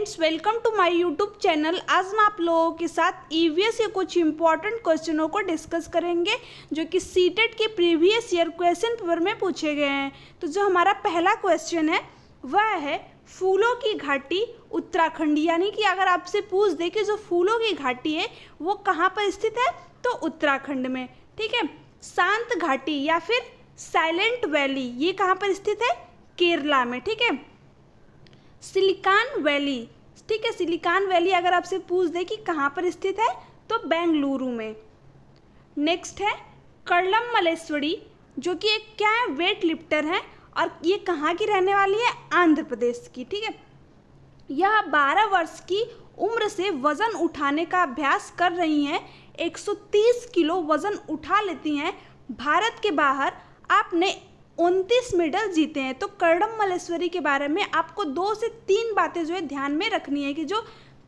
Friends, welcome to my YouTube channel. आज मैं आप लोगों के साथ ईवीएस के कुछ इंपॉर्टेंट क्वेश्चनों को डिस्कस करेंगे जो कि सीटेट के प्रीवियस ईयर क्वेश्चन पेपर में पूछे गए हैं। तो जो हमारा पहला क्वेश्चन है वह है फूलों की घाटी उत्तराखंड। यानी कि अगर आपसे पूछ दे कि जो फूलों की घाटी है वो कहाँ पर स्थित है तो उत्तराखंड में। ठीक है। शांत घाटी या फिर साइलेंट वैली ये कहाँ पर स्थित है? केरला में। ठीक है। सिलिकॉन वैली, ठीक है, सिलिकॉन वैली अगर आपसे पूछ दे कि कहाँ पर स्थित है तो बेंगलुरु में। नेक्स्ट है कर्लम मल्लेश्वरी जो कि एक क्या है? वेट लिफ्टर है और ये कहाँ की रहने वाली है? आंध्र प्रदेश की। ठीक है। यह 12 वर्ष की उम्र से वजन उठाने का अभ्यास कर रही हैं। 130 किलो वजन उठा लेती हैं। भारत के बाहर आपने 29 मेडल जीते हैं। तो कर्लम मल्लेश्वरी के बारे में आपको 2 से 3 बातें जो है ध्यान में रखनी है कि जो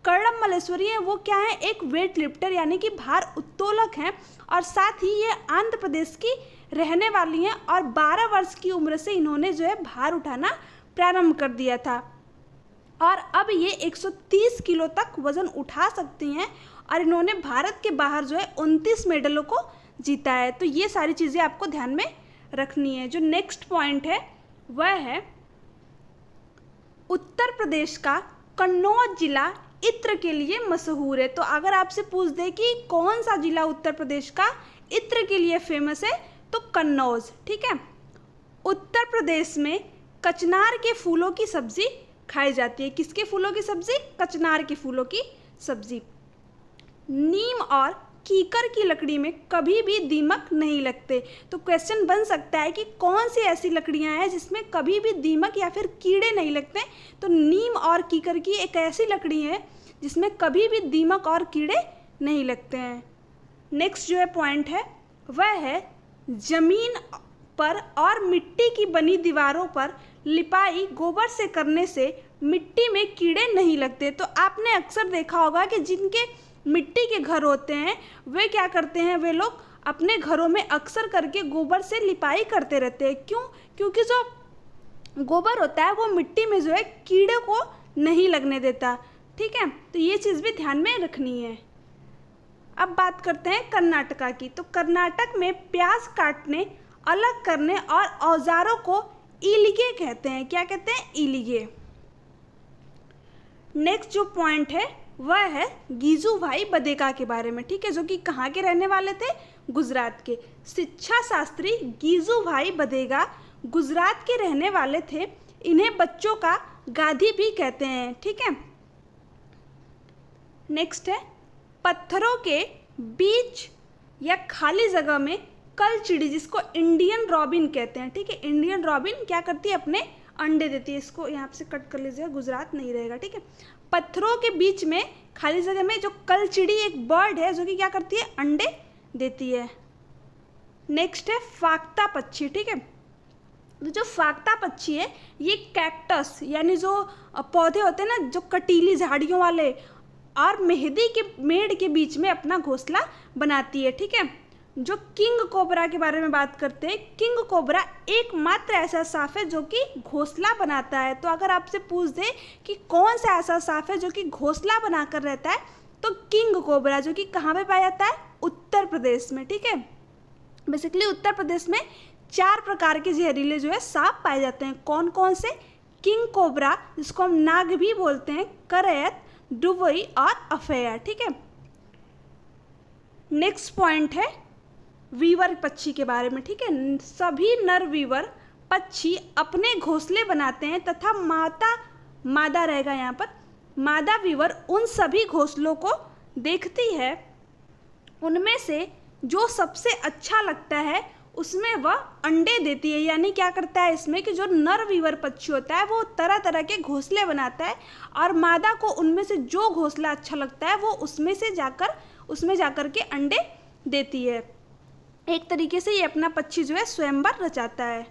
कर्लम मल्लेश्वरी है वो क्या है? एक वेट लिफ्टर यानी कि भार उत्तोलक हैं और साथ ही ये आंध्र प्रदेश की रहने वाली हैं और 12 वर्ष की उम्र से इन्होंने जो है भार उठाना प्रारंभ कर दिया था और अब ये 130 किलो तक वजन उठा सकती हैं और इन्होंने भारत के बाहर जो है 29 मेडलों को जीता है। तो ये सारी चीज़ें आपको ध्यान में रखनी है। जो नेक्स्ट पॉइंट है वह है उत्तर प्रदेश का कन्नौज जिला इत्र के लिए मशहूर है। तो अगर आपसे पूछ दे कि कौन सा जिला उत्तर प्रदेश का इत्र के लिए फेमस है तो कन्नौज। ठीक है। उत्तर प्रदेश में कचनार के फूलों की सब्जी खाई जाती है। किसके फूलों की सब्जी? कचनार के फूलों की सब्जी। नीम और कीकर की लकड़ी में कभी भी दीमक नहीं लगते। तो क्वेश्चन बन सकता है कि कौन सी ऐसी लकड़ियां हैं जिसमें कभी भी दीमक या फिर कीड़े नहीं लगते। तो नीम और कीकर की एक ऐसी लकड़ी है जिसमें कभी भी दीमक और कीड़े नहीं लगते हैं। नेक्स्ट जो है पॉइंट है वह है जमीन पर और मिट्टी की बनी दीवारों पर लिपाई गोबर से करने से मिट्टी में कीड़े नहीं लगते। तो आपने अक्सर देखा होगा कि जिनके मिट्टी के घर होते हैं वे क्या करते हैं? वे लोग अपने घरों में अक्सर करके गोबर से लिपाई करते रहते हैं। क्यों? क्योंकि जो गोबर होता है वो मिट्टी में जो है कीड़े को नहीं लगने देता। ठीक है। तो ये चीज़ भी ध्यान में रखनी है। अब बात करते हैं कर्नाटका की। तो कर्नाटक में प्याज काटने, अलग करने और औजारों को ईलिगे कहते हैं। क्या कहते हैं? ईलिगे। नेक्स्ट जो पॉइंट है वह है गीजूभाई बधेका के बारे में। ठीक है। जो कि कहाँ के रहने वाले थे? गुजरात के। शिक्षा शास्त्री गीजूभाई बधेगा गुजरात के रहने वाले थे। इन्हें बच्चों का गाधी भी कहते हैं। ठीक है। नेक्स्ट है पत्थरों के बीच या खाली जगह में कलचिड़ी जिसको इंडियन रॉबिन कहते हैं। ठीक है। इंडियन रॉबिन क्या करती है? अपने अंडे देती है। इसको यहाँ से कट कर लीजिएगा, गुजरात नहीं रहेगा। ठीक है। पत्थरों के बीच में खाली जगह में जो कलचिड़ी एक बर्ड है जो कि क्या करती है? अंडे देती है। नेक्स्ट है फाख्ता पक्षी। ठीक है। तो जो फाख्ता पक्षी है ये कैक्टस यानी जो पौधे होते हैं ना जो कटीली झाड़ियों वाले और मेहंदी के मेड़ के बीच में अपना घोंसला बनाती है। ठीक है। जो किंग कोबरा के बारे में बात करते हैं, किंग कोबरा एकमात्र ऐसा सांप है जो कि घोंसला बनाता है। तो अगर आपसे पूछ दे कि कौन सा ऐसा सांप है जो कि घोंसला बनाकर रहता है तो किंग कोबरा, जो कि कहाँ पे पाया जाता है? उत्तर प्रदेश में। ठीक है। बेसिकली उत्तर प्रदेश में 4 प्रकार के जहरीले जो है सांप पाए जाते हैं। कौन कौन से? किंग कोबरा जिसको हम नाग भी बोलते हैं, करैत, डुबई और अफेयर। ठीक है। नेक्स्ट पॉइंट है वीवर पक्षी के बारे में। ठीक है। सभी नर वीवर पक्षी अपने घोंसले बनाते हैं तथा मादा रहेगा यहाँ पर, मादा वीवर उन सभी घोंसलों को देखती है। उनमें से जो सबसे अच्छा लगता है उसमें वह अंडे देती है। यानी क्या करता है इसमें कि जो नर वीवर पक्षी होता है वो तरह तरह के घोंसले बनाता है और मादा को उनमें से जो घोंसला अच्छा लगता है वो उसमें जाकर के अंडे देती है। एक तरीके से ये अपना पक्षी जो है स्वयंवर रचाता है।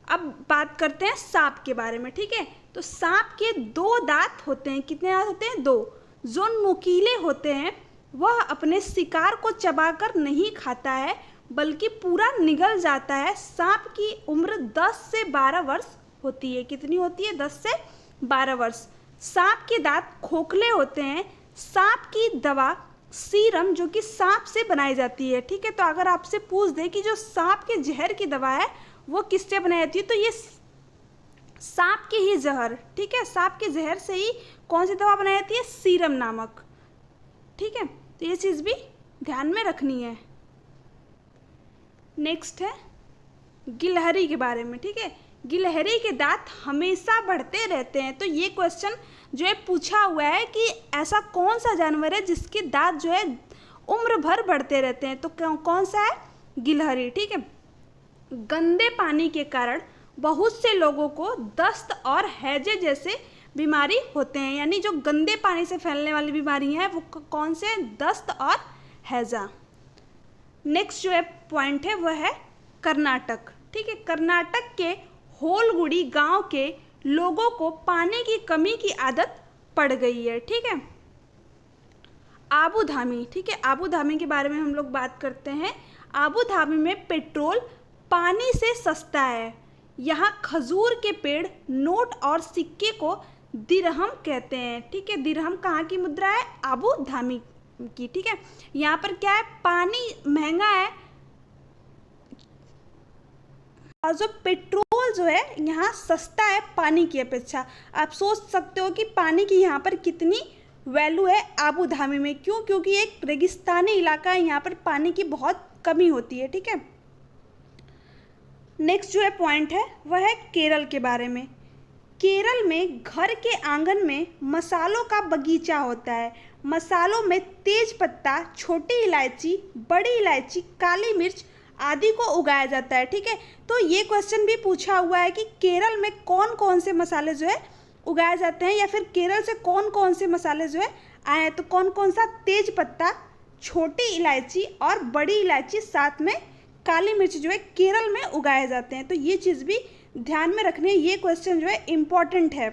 अब बात करते हैं सांप के बारे में। ठीक है। तो सांप के 2 दांत होते हैं। कितने दांत होते हैं? 2। जो नुकीले होते हैं वह अपने शिकार को चबाकर नहीं खाता है बल्कि पूरा निगल जाता है। सांप की उम्र 10 से 12 वर्ष होती है। कितनी होती है? 10 से 12 वर्ष। सांप के दांत खोखले होते हैं। सांप की दवा सीरम जो कि सांप से बनाई जाती है। ठीक है, तो अगर आपसे पूछ दे कि जो सांप के जहर की दवा है वो किससे बनाई जाती है, तो ये सांप के ही जहर, ठीक है, सांप के जहर से ही कौन सी दवा बनाई जाती है, सीरम नामक। ठीक है, तो ये चीज़ भी ध्यान में रखनी है। नेक्स्ट है गिलहरी के बारे में। ठीक है, गिलहरी के दांत हमेशा बढ़ते रहते हैं। तो ये क्वेश्चन जो है पूछा हुआ है कि ऐसा कौन सा जानवर है जिसके दांत जो है उम्र भर बढ़ते रहते हैं, तो कौन सा है, गिलहरी। ठीक है, गंदे पानी के कारण बहुत से लोगों को दस्त और हैजे जैसे बीमारी होते हैं। यानी जो गंदे पानी से फैलने वाली बीमारी है वो कौन से, दस्त और हैजा। नेक्स्ट जो है पॉइंट है वह है कर्नाटक। ठीक है, कर्नाटक के होलगुड़ी गांव के लोगों को पानी की कमी की आदत पड़ गई है। ठीक है, आबू धामी। ठीक है, आबू धामी के बारे में हम लोग बात करते हैं। आबू धामी में पेट्रोल पानी से सस्ता है। यहाँ खजूर के पेड़ नोट और सिक्के को दिरहम कहते हैं। ठीक है, दिरहम कहाँ की मुद्रा है, आबू धामी की। ठीक है, यहाँ पर क्या है, पानी महंगा है और जो पेट्रोल जो है यहाँ सस्ता है पानी की अपेक्षा। आप सोच सकते हो कि पानी की यहाँ पर कितनी वैल्यू है आबू धामी में। क्यों, क्योंकि एक रेगिस्तानी इलाका है, यहाँ पर पानी की बहुत कमी होती है। ठीक है, नेक्स्ट जो है पॉइंट है वह है केरल के बारे में। केरल में घर के आंगन में मसालों का बगीचा होता है। मसालों में तेज पत्ता, छोटी इलायची, बड़ी इलायची, काली मिर्च आदि को उगाया जाता है। ठीक है, तो ये क्वेश्चन भी पूछा हुआ है कि केरल में कौन कौन से मसाले जो है उगाए जाते हैं, या फिर केरल से कौन कौन से मसाले जो है आए हैं। तो कौन कौन सा, तेज पत्ता, छोटी इलायची और बड़ी इलायची, साथ में काली मिर्च जो है केरल में उगाए जाते हैं। तो ये चीज़ भी ध्यान में रखनी है, ये क्वेश्चन जो है इम्पॉर्टेंट है।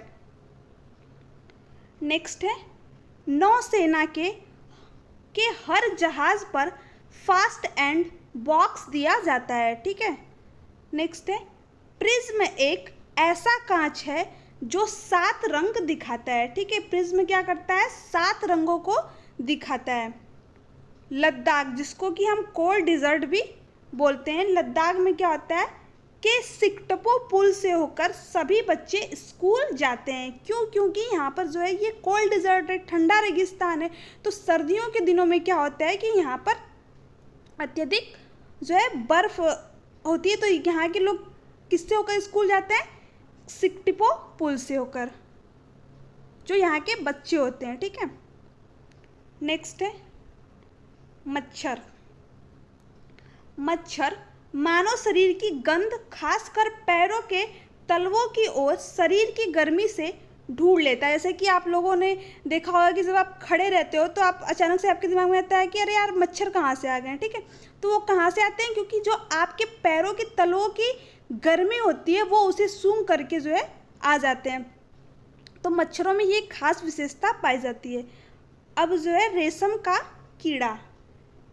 नेक्स्ट है नौसेना के हर जहाज पर फास्ट एंड बॉक्स दिया जाता है। ठीक है, नेक्स्ट है प्रिज्म एक ऐसा कांच है जो 7 रंग दिखाता है। ठीक है, प्रिज्म क्या करता है, 7 रंगों को दिखाता है। लद्दाख, जिसको कि हम कोल्ड डिजर्ट भी बोलते हैं, लद्दाख में क्या होता है कि सिकटपो पुल से होकर सभी बच्चे स्कूल जाते हैं। क्यों, क्योंकि यहाँ पर जो है ये कोल्ड डिजर्ट है, ठंडा रेगिस्तान है। तो सर्दियों के दिनों में क्या होता है कि यहाँ पर अत्यधिक जो है बर्फ़ होती है। तो यहाँ के लोग किससे होकर स्कूल जाते हैं, सिकटपो पुल से होकर, जो यहाँ के बच्चे होते हैं। ठीक है, नेक्स्ट है मच्छर। मच्छर मानव शरीर की गंध, खासकर पैरों के तलवों की ओर शरीर की गर्मी से ढूंढ लेता है। जैसे कि आप लोगों ने देखा होगा कि जब आप खड़े रहते हो तो आप अचानक से आपके दिमाग में आता है कि अरे यार मच्छर कहाँ से आ गए हैं। ठीक है, तो वो कहाँ से आते हैं, क्योंकि जो आपके पैरों के तलवों की गर्मी होती है वो उसे सूंघ करके जो है आ जाते हैं। तो मच्छरों में ये खास विशेषता पाई जाती है। अब जो है रेशम का कीड़ा।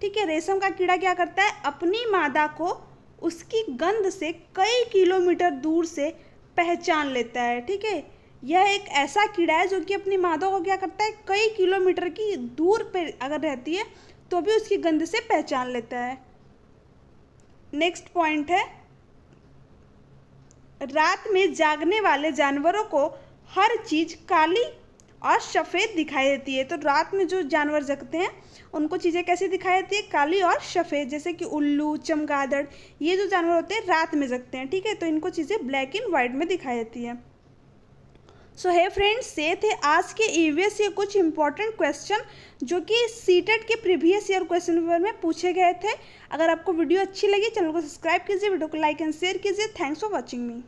ठीक है, रेशम का कीड़ा क्या करता है, अपनी मादा को उसकी गंध से कई किलोमीटर दूर से पहचान लेता है। ठीक है, यह एक ऐसा कीड़ा है जो कि अपनी मादा को क्या करता है, कई किलोमीटर की दूर पे अगर रहती है तो भी उसकी गंध से पहचान लेता है। नेक्स्ट पॉइंट है रात में जागने वाले जानवरों को हर चीज़ काली और सफ़ेद दिखाई देती है। तो रात में जो जानवर जगते हैं उनको चीज़ें कैसी दिखाई देती है, काली और सफ़ेद। जैसे कि उल्लू, चमगादड़, ये जो जानवर होते हैं रात में जगते हैं। ठीक है, तो इनको चीज़ें ब्लैक एंड वाइट में दिखाई देती है। सो है फ्रेंड्स, ये थे आज के ईवीएस के कुछ इंपॉर्टेंट क्वेश्चन जो कि सीटेट के प्रीवियस ईयर क्वेश्चन पेपर में पूछे गए थे। अगर आपको वीडियो अच्छी लगी, चैनल को सब्सक्राइब कीजिए, वीडियो को लाइक एंड शेयर कीजिए। Thanks for watching me.